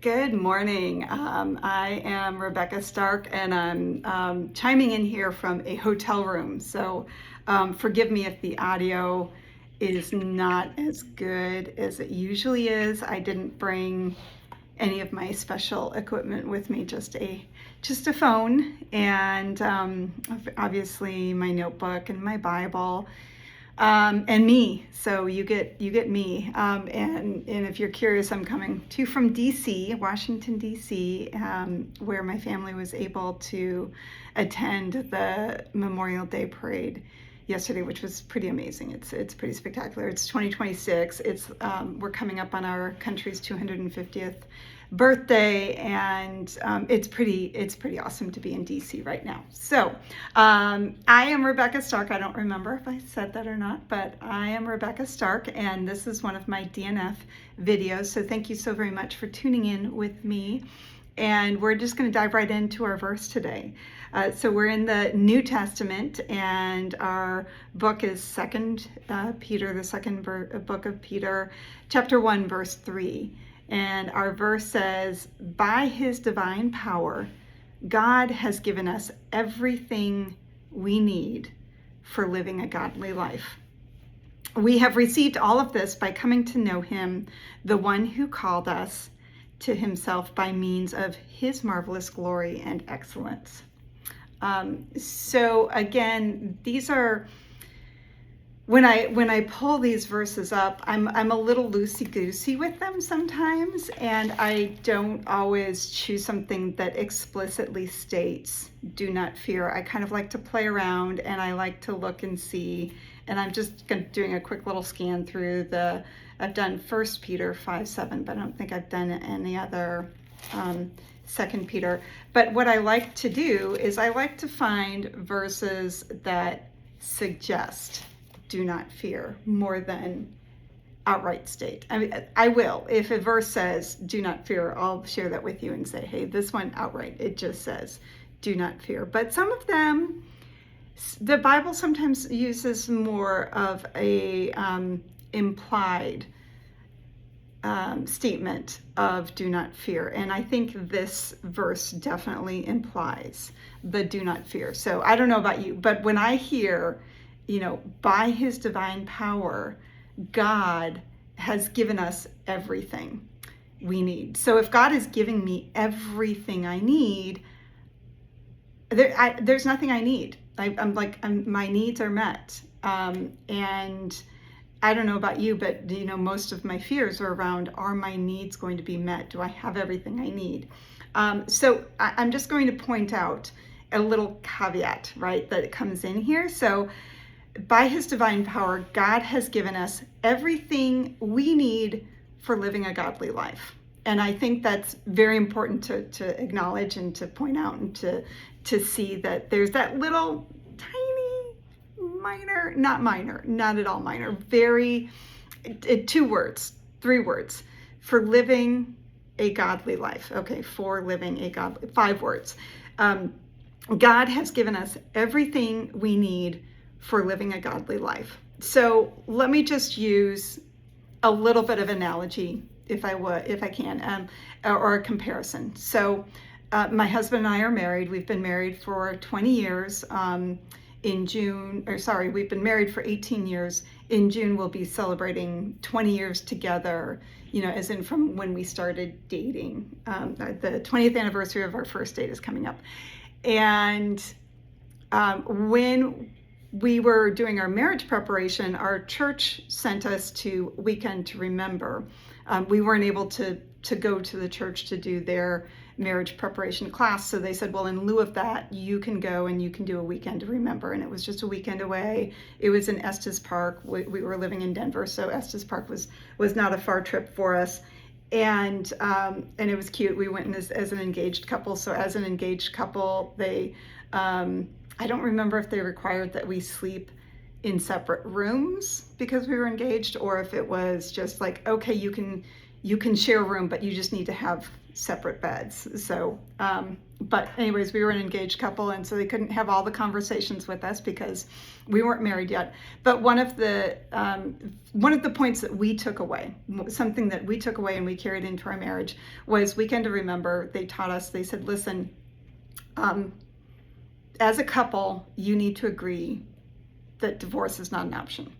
Good morning. I am Rebecca Stark, and I'm chiming in here from a hotel room. So forgive me if the audio is not as good as it usually is. I didn't bring any of my special equipment with me, just a phone, and obviously my notebook and my Bible. And me. So you get me. And if you're curious, I'm coming to you from DC, Washington DC, where my family was able to attend the Memorial Day parade yesterday, which was pretty amazing. It's pretty spectacular. It's 2026. We're coming up on our country's 250th birthday, and it's pretty awesome to be in DC right now. So I am Rebecca Stark. I don't remember if I said that or not, but I am Rebecca Stark, and this is one of my DNF videos. So thank you so very much for tuning in with me. And we're just going to dive right into our verse today. So we're in the New Testament, and our book is Second Peter, the second book of Peter, chapter 1, verse 3. And our verse says, "By his divine power, God has given us everything we need for living a godly life. We have received all of this by coming to know him, the one who called us to himself by means of his marvelous glory and excellence." So again, these are, when I pull these verses up, I'm a little loosey-goosey with them sometimes, and I don't always choose something that explicitly states "do not fear." I kind of like to play around, and I like to look and see, and I'm just doing a quick little scan through I've done 1 Peter 5:7, but I don't think I've done any other 2 Peter. But what I like to do is I like to find verses that suggest "do not fear" more than outright state. I mean, I will. If a verse says "do not fear," I'll share that with you and say, hey, this one outright, it just says "do not fear." But some of them, the Bible sometimes uses more of a implied statement of "do not fear." And I think this verse definitely implies the "do not fear." So I don't know about you, but when I hear, by his divine power, God has given us everything we need. So if God is giving me everything I need, there's nothing I need. My needs are met. And I don't know about you, but most of my fears are around, are my needs going to be met? Do I have everything I need? So I'm just going to point out a little caveat, right, that comes in here. So by his divine power, God has given us everything we need for living a godly life. And I think that's very important to acknowledge and to point out, and to see that there's that little tiny minor, not at all minor, very, 2 words, 3 words, for living a godly life. Okay, for living a godly, 5 words. God has given us everything we need for living a godly life. So let me just use a little bit of analogy, if I can, or a comparison. So my husband and I are married. We've been married for 20 years. We've been married for 18 years. In June, we'll be celebrating 20 years together, as in from when we started dating. The 20th anniversary of our first date is coming up. And when we were doing our marriage preparation, our church sent us to Weekend to Remember. We weren't able to go to the church to do their marriage preparation class, so they said, well, in lieu of that, you can go and you can do a Weekend to Remember. And it was just a weekend away. It was in Estes Park. We were living in Denver, so Estes Park was not a far trip for us. And it was cute. We went in as an engaged couple. So as an engaged couple, they I don't remember if they required that we sleep in separate rooms because we were engaged, or if it was just like, okay, you can you can share a room, but you just need to have separate beds. So, but anyways, we were an engaged couple, and so they couldn't have all the conversations with us because we weren't married yet. But one of the points that we took away, something that we took away and we carried into our marriage, was Weekend to Remember. They taught us. They said, listen, as a couple, you need to agree that divorce is not an option.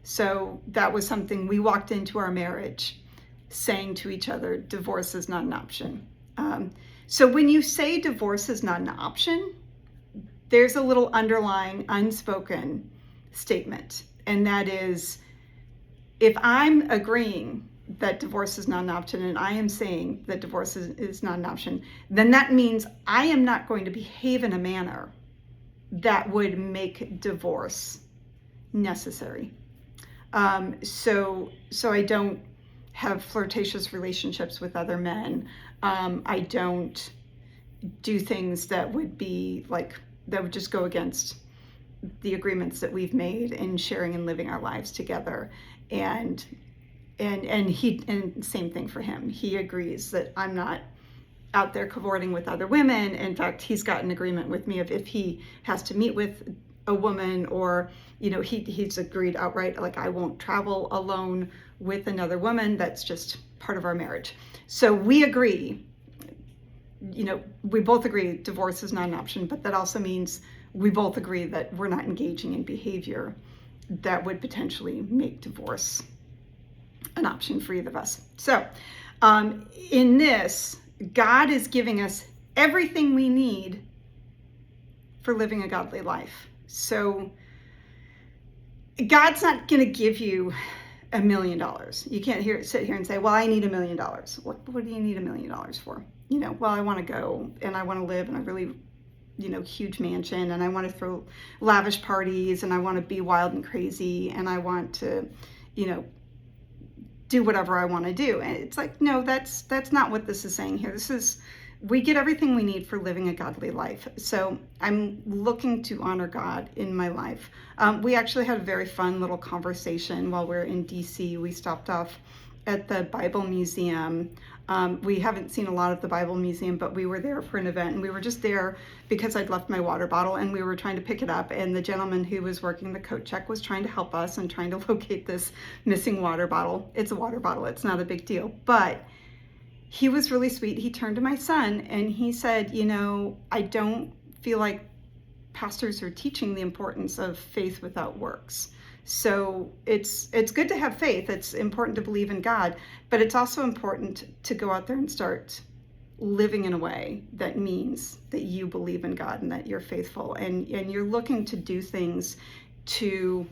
So that was something we walked into our marriage saying to each other, divorce is not an option. So when you say divorce is not an option, there's a little underlying unspoken statement. And that is, if I'm agreeing that divorce is not an option and I am saying that divorce is not an option, then that means I am not going to behave in a manner that would make divorce necessary. So I don't have flirtatious relationships with other men. I don't do things that would be that would just go against the agreements that we've made in sharing and living our lives together. And same thing for him. He agrees that I'm not out there cavorting with other women. In fact, he's got an agreement with me of if he has to meet with a woman, or he's agreed outright, like, I won't travel alone with another woman. That's just part of our marriage. So we agree, we both agree divorce is not an option, but that also means we both agree that we're not engaging in behavior that would potentially make divorce an option for either of us. So in this, God is giving us everything we need for living a godly life. So God's not going to give you $1 million. You can't sit here and say, well, I need $1 million. What do you need $1 million for? Well, I want to go and I want to live in a really, huge mansion, and I want to throw lavish parties, and I want to be wild and crazy, and I want to, do whatever I want to do. And it's like, no, that's not what this is saying here. We get everything we need for living a godly life. So I'm looking to honor God in my life. We actually had a very fun little conversation while we were in DC. We stopped off at the Bible Museum. We haven't seen a lot of the Bible Museum, but we were there for an event, and we were just there because I'd left my water bottle and we were trying to pick it up, and the gentleman who was working the coat check was trying to help us and trying to locate this missing water bottle. It's a water bottle, it's not a big deal, but he was really sweet. He turned to my son and he said, I don't feel like pastors are teaching the importance of faith without works. So it's good to have faith. It's important to believe in God, but it's also important to go out there and start living in a way that means that you believe in God and that you're faithful, and you're looking to do things to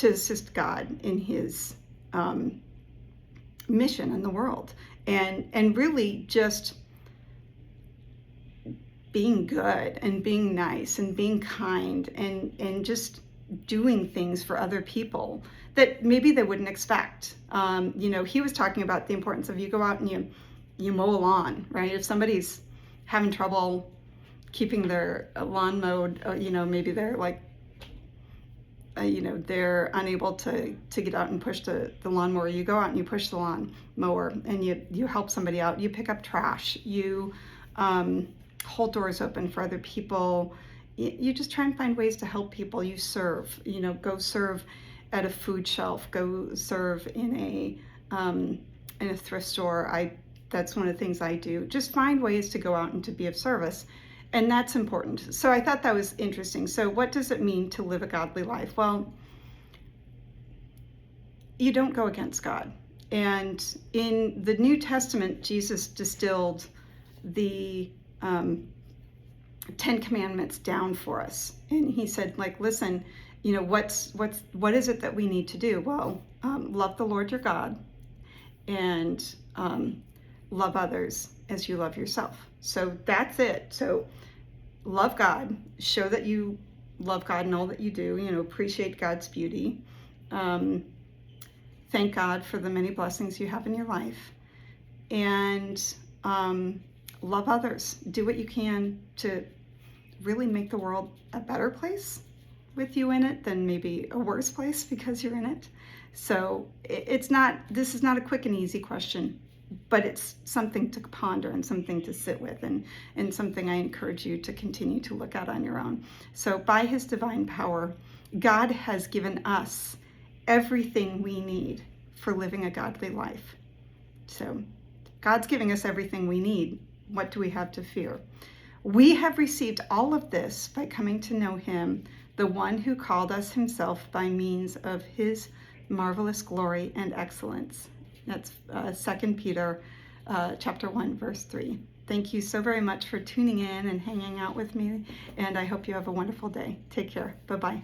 assist God in his mission in the world, and really just being good and being nice and being kind and just doing things for other people that maybe they wouldn't expect. He was talking about the importance of, you go out and you mow a lawn, right? If somebody's having trouble keeping their lawn mowed, maybe they're like, they're unable to get out and push the lawnmower. You go out and you push the lawn mower and you help somebody out. You pick up trash. You hold doors open for other people. You just try and find ways to help people. You serve, go serve at a food shelf, go serve in a thrift store. That's one of the things I do. Just find ways to go out and to be of service. And that's important. So I thought that was interesting. So what does it mean to live a godly life? Well, you don't go against God. And in the New Testament, Jesus distilled the 10 commandments down for us. And he said, listen, what is it that we need to do? Well, love the Lord your God and love others as you love yourself. So that's it. So love God, show that you love God in all that you do, appreciate God's beauty. Thank God for the many blessings you have in your life, and love others. Do what you can to really make the world a better place with you in it than maybe a worse place because you're in it. So it's not, this is not a quick and easy question, but it's something to ponder and something to sit with, and something I encourage you to continue to look at on your own. So by his divine power, God has given us everything we need for living a godly life. So God's giving us everything we need. What do we have to fear? We have received all of this by coming to know him, the one who called us himself by means of his marvelous glory and excellence. That's 2 Peter chapter 1, verse 3. Thank you so very much for tuning in and hanging out with me, and I hope you have a wonderful day. Take care. Bye-bye.